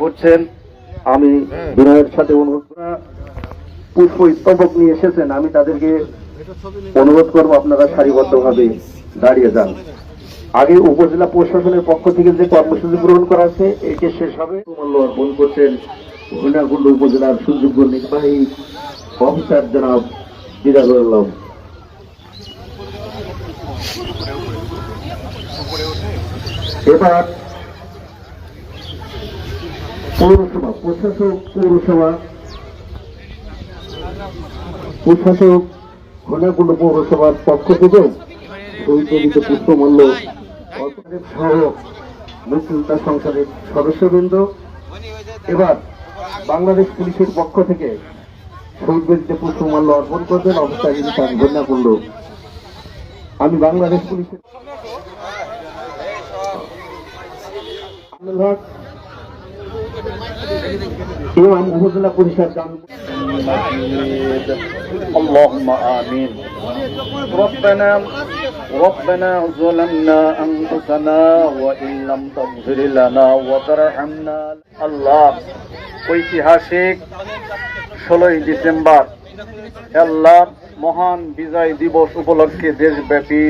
করছেন আমি বিনয়ের সাথে অনুরোধ করা পুষ্প স্তবক নিয়ে এসেছেন, আমি তাদেরকে অনুরোধ করব আপনারা সারিবদ্ধভাবে দাঁড়িয়ে যান। আগে উপজেলা প্রশাসনের পক্ষ থেকে যে কর্মসূচি গ্রহণ করা আছে এটি শেষ হবে। মূল্য অর্পণ করছেন ঘূর্ণাকুণ্ড উপজেলার সুযোগ্য নির্বাহী অফিসার জনাব দিদারুল আলম। এবার পৌরসভা প্রশাসক ঘূর্ণাকুণ্ড পৌরসভার পক্ষ থেকে শহীদ পুষ্পমূল্য সহ মুক্তিযোদ্ধা সংসদের সদস্যবৃন্দ, এবার বাংলাদেশ পুলিশের পক্ষ থেকে শহীদ বেদিতে পুষ্পমাল্য অর্পণ করবেন অবস্থায় ঘূর্ণাকুণ্ড। আমি বাংলাদেশ পুলিশের ইমাম উপজেলা পরিষদ اللهم آمين ربنا ظلمنا أنفسنا وإن لم تغفر لنا وترحمنا আল্লাহ ঐতিহাসিক 16 ডিসেম্বর আল্লাহ মহান বিজয় দিবস উপলক্ষে দেশব্যাপী